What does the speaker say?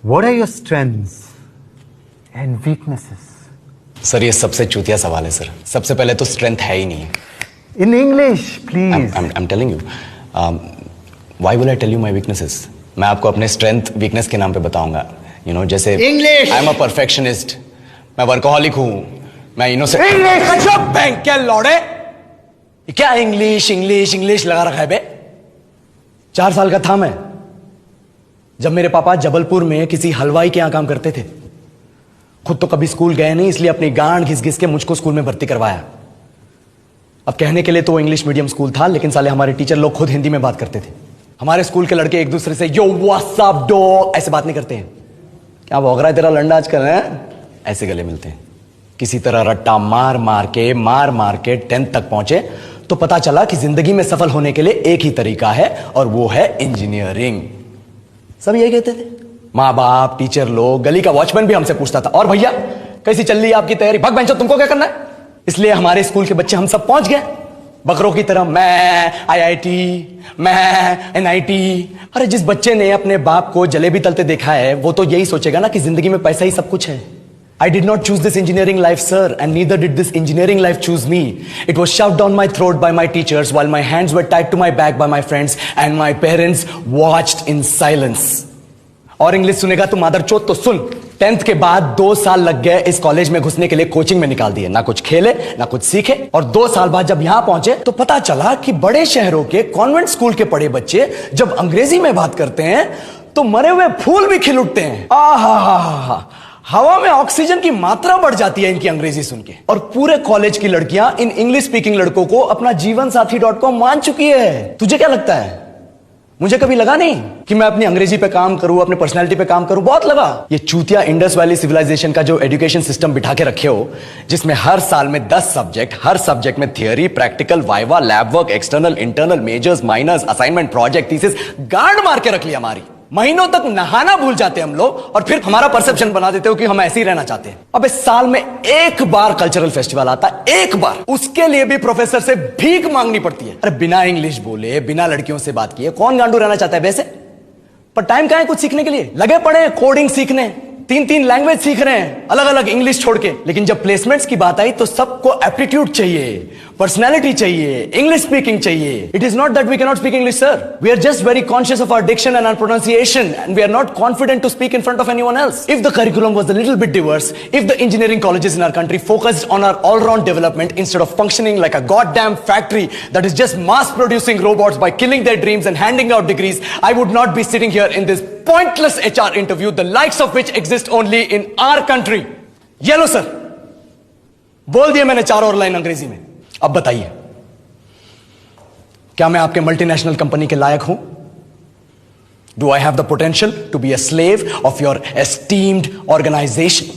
What are your strengths and weaknesses? Sir ये सबसे चूतिया सवाल है सर। सबसे पहले तो स्ट्रेंथ है ही नहीं। In English, please. I'm telling you. Why will I tell you my weaknesses? मैं आपको अपने स्ट्रेंथ वीकनेस के नाम पे बताऊंगा। जैसे English. I'm a perfectionist. मैं वर्कोहॉलिक हूँ। मैं इनोसेंट। English. अच्छा बैंक क्या लौड़े? क्या इंग्लिश इंग्लिश इंग्लिश लगा रखा है बे? 4 साल का था मैं जब मेरे पापा जबलपुर में किसी हलवाई के यहां काम करते थे। खुद तो कभी स्कूल गए नहीं, इसलिए अपनी गांड घिस घिस के मुझको स्कूल में भर्ती करवाया। अब कहने के लिए तो इंग्लिश मीडियम स्कूल था, लेकिन साले हमारे टीचर लोग खुद हिंदी में बात करते थे। हमारे स्कूल के लड़के एक दूसरे से यो व्हाट्स अप डॉग ऐसे बात नहीं करते हैं। क्या भौंक रहा है तेरा लंडा आज कर रहे हैं, ऐसे गले मिलते हैं। किसी तरह रट्टा मार मार के 10th तक पहुंचे तो पता चला कि जिंदगी में सफल होने के लिए एक ही तरीका है, और वो है इंजीनियरिंग। सब यही कहते थे, माँ बाप, टीचर लोग, गली का वॉचमैन भी हमसे पूछता था, और भैया कैसी चल रही है आपकी तैयारी? भग बेंचो, तुमको क्या करना है? इसलिए हमारे स्कूल के बच्चे हम सब पहुंच गए बकरों की तरह। मैं IIT, मैं NIT। अरे जिस बच्चे ने अपने बाप को जलेबी तलते देखा है वो तो यही सोचेगा ना कि जिंदगी में पैसा ही सब कुछ है। I did not choose this engineering life, sir, and neither did this engineering life choose me. It was shoved down my throat by my teachers while my hands were tied to my back by my friends and my parents watched in silence. और English सुनेगा तो मादरचोद तो सुन। 10th के बाद 2 साल लग गए इस कॉलेज में घुसने के लिए, कोचिंग में निकाल दिए। ना कुछ खेले ना कुछ सीखे, और 2 साल बाद जब यहां पहुंचे तो पता चला कि बड़े शहरों के कॉन्वेंट स्कूल के पढ़े बच्चे जब अंग्रेजी में बात करते हैं तो मरे हुए फूल भी खिल उठते हैं। आहा, हवा में ऑक्सीजन की मात्रा बढ़ जाती है इनकी अंग्रेजी सुन के। और पूरे कॉलेज की लड़कियां इन इंग्लिश स्पीकिंग लड़कों को अपना जीवन साथी.com मान चुकी है। तुझे क्या लगता है? मुझे कभी लगा नहीं कि मैं अपनी अंग्रेजी पे काम करूं, अपनी पर्सनालिटी पे काम करूं। बहुत लगा। ये चूतिया इंडस वैली सिविलाइजेशन का जो एजुकेशन सिस्टम बिठा के रखे हो, जिसमें हर साल में 10 सब्जेक्ट, हर सब्जेक्ट में theory, practical, viva, lab work, external, internal, majors, minors, assignment, project, thesis, गांड मार के रख लिया हमारी। महीनों तक नहाना भूल जाते हम लोग, और फिर हमारा परसेप्शन बना देते हो कि हम ऐसे ही रहना चाहते हैं। अब इस साल में एक बार कल्चरल फेस्टिवल आता है, एक बार, उसके लिए भी प्रोफेसर से भीख मांगनी पड़ती है। अरे बिना इंग्लिश बोले, बिना लड़कियों से बात किए कौन गांडू रहना चाहता है वैसे? पर टाइम कहां है कुछ सीखने के लिए? लगे पड़े हैं कोडिंग सीखने, 3 लैंग्वेज सीख रहे हैं अलग अलग इंग्लिश छोड़ के। लेकिन जब प्लेसमेंट्स की बात आई तो सबको एप्टीट्यूड चाहिए, पर्सनैलिटी चाहिए, इंग्लिश स्पीकिंग चाहिए। It is not that we can not speak English, sir. We are just very conscious of our diction and our pronunciation, and we are not confident to speak in front of anyone else. If the curriculum was a little bit diverse, if the engineering colleges in our country focused on our all round development instead of functioning like a goddamn factory that is just mass producing robots by killing their dreams and handing out degrees, I would not be sitting here in this pointless HR interview, the likes of which exist only in our country. ये लो sir, बोल दिया मैंने 4 और line अंग्रेजी में। अब बताइए, क्या मैं आपके मल्टीनेशनल कंपनी के लायक हूं? Do I have the potential to be a slave of your esteemed organization?